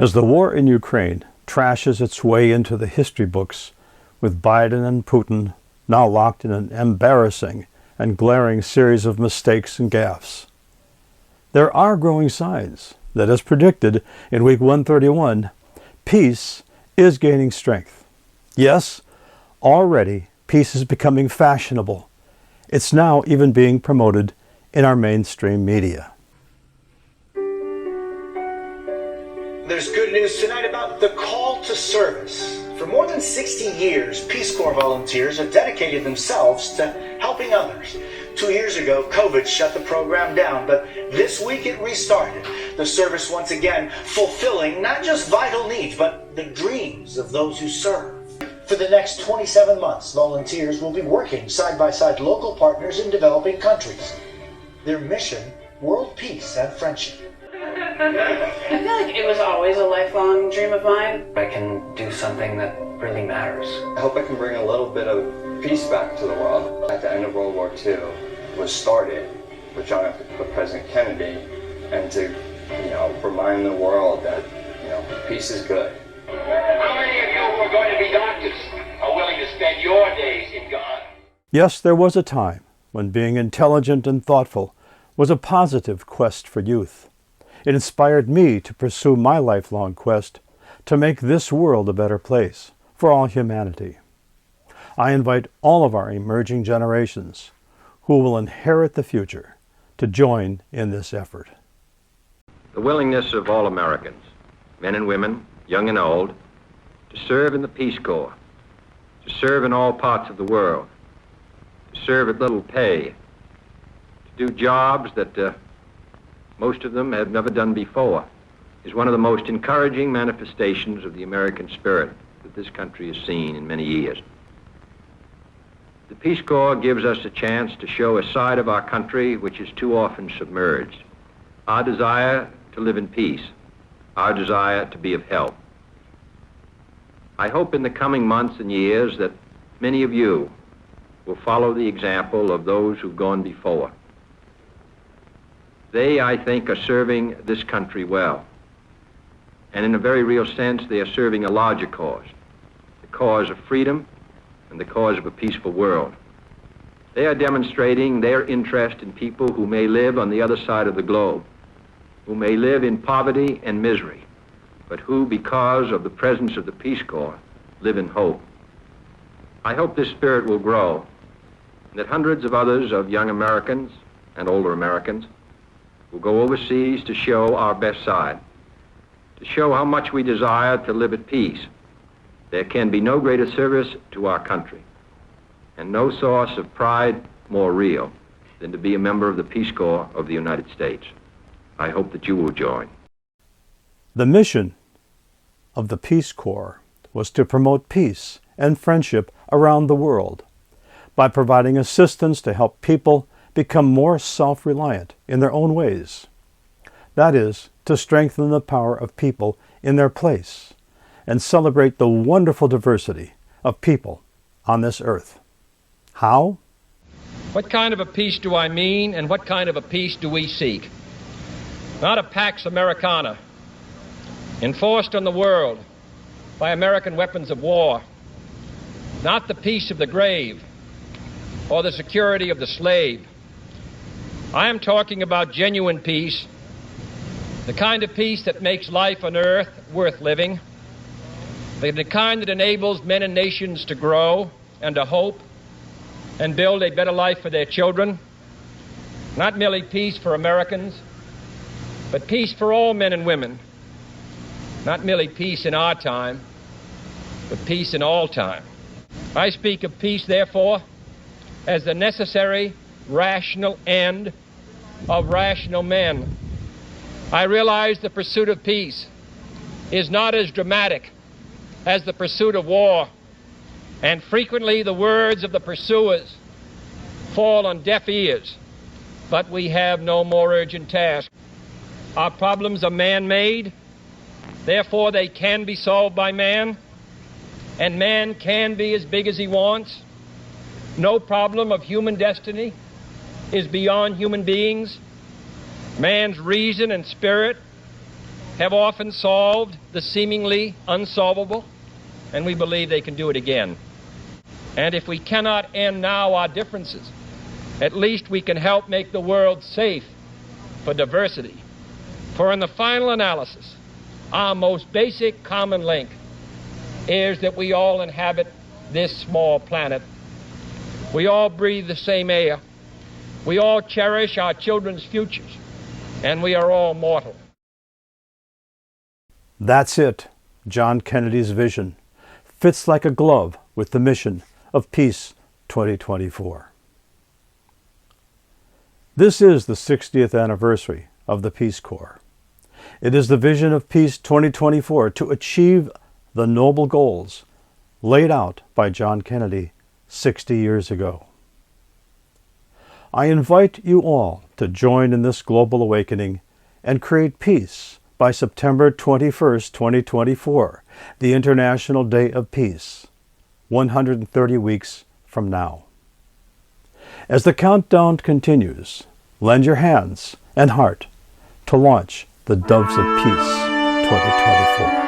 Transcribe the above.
As the war in Ukraine trashes its way into the history books, with Biden and Putin now locked in an embarrassing and glaring series of mistakes and gaffes, there are growing signs that, as predicted in week 131, peace is gaining strength. Yes, already peace is becoming fashionable. It's now even being promoted in our mainstream media. There's good news tonight about the call to service. For more than 60 years, Peace Corps volunteers have dedicated themselves to helping others. 2 years ago, COVID shut the program down, but this week it restarted. The service once again fulfilling not just vital needs, but the dreams of those who serve. For the next 27 months, volunteers will be working side by side local partners in developing countries. Their mission, world peace and friendship. I feel like it was always a lifelong dream of mine. I can do something that really matters. I hope I can bring a little bit of peace back to the world. At the end of World War II was started with John F. President Kennedy, and to remind the world that peace is good. How many of you who are going to be doctors are willing to spend your days in God? Yes, there was a time when being intelligent and thoughtful was a positive quest for youth. It inspired me to pursue my lifelong quest to make this world a better place for all humanity. I invite all of our emerging generations who will inherit the future to join in this effort. The willingness of all Americans, men and women, young and old, to serve in the Peace Corps, to serve in all parts of the world, to serve at little pay, to do jobs that most of them have never done before, is one of the most encouraging manifestations of the American spirit that this country has seen in many years. The Peace Corps gives us a chance to show a side of our country which is too often submerged. Our desire to live in peace, our desire to be of help. I hope in the coming months and years that many of you will follow the example of those who've gone before. They, I think, are serving this country well. And in a very real sense, they are serving a larger cause, the cause of freedom and the cause of a peaceful world. They are demonstrating their interest in people who may live on the other side of the globe, who may live in poverty and misery, but who, because of the presence of the Peace Corps, live in hope. I hope this spirit will grow, and that hundreds of others of young Americans and older Americans will go overseas to show our best side, to show how much we desire to live at peace. There can be no greater service to our country, and no source of pride more real than to be a member of the Peace Corps of the United States. I hope that you will join. The mission of the Peace Corps was to promote peace and friendship around the world by providing assistance to help people become more self-reliant in their own ways. That is, to strengthen the power of people in their place and celebrate the wonderful diversity of people on this earth. How? What kind of a peace do I mean, and what kind of a peace do we seek? Not a Pax Americana, enforced on the world by American weapons of war. Not the peace of the grave or the security of the slave. I am talking about genuine peace, the kind of peace that makes life on earth worth living, the kind that enables men and nations to grow and to hope and build a better life for their children. Not merely peace for Americans, but peace for all men and women. Not merely peace in our time, but peace in all time. I speak of peace, therefore, as the necessary, rational end of rational men. I realize the pursuit of peace is not as dramatic as the pursuit of war, and frequently the words of the pursuers fall on deaf ears. But we have no more urgent task. Our problems are man-made, therefore they can be solved by man, and man can be as big as he wants. No problem of human destiny is beyond human beings. Man's reason and spirit have often solved the seemingly unsolvable, and we believe they can do it again. And if we cannot end now our differences, at least we can help make the world safe for diversity. For in the final analysis, our most basic common link is that we all inhabit this small planet. We all breathe the same air. We all cherish our children's futures, and we are all mortal. That's it. John Kennedy's vision fits like a glove with the mission of Peace 2024. This is the 60th anniversary of the Peace Corps. It is the vision of Peace 2024 to achieve the noble goals laid out by John Kennedy 60 years ago. I invite you all to join in this global awakening and create peace by September 21st, 2024, the International Day of Peace, 130 weeks from now. As the countdown continues, lend your hands and heart to launch the Doves of Peace 2024.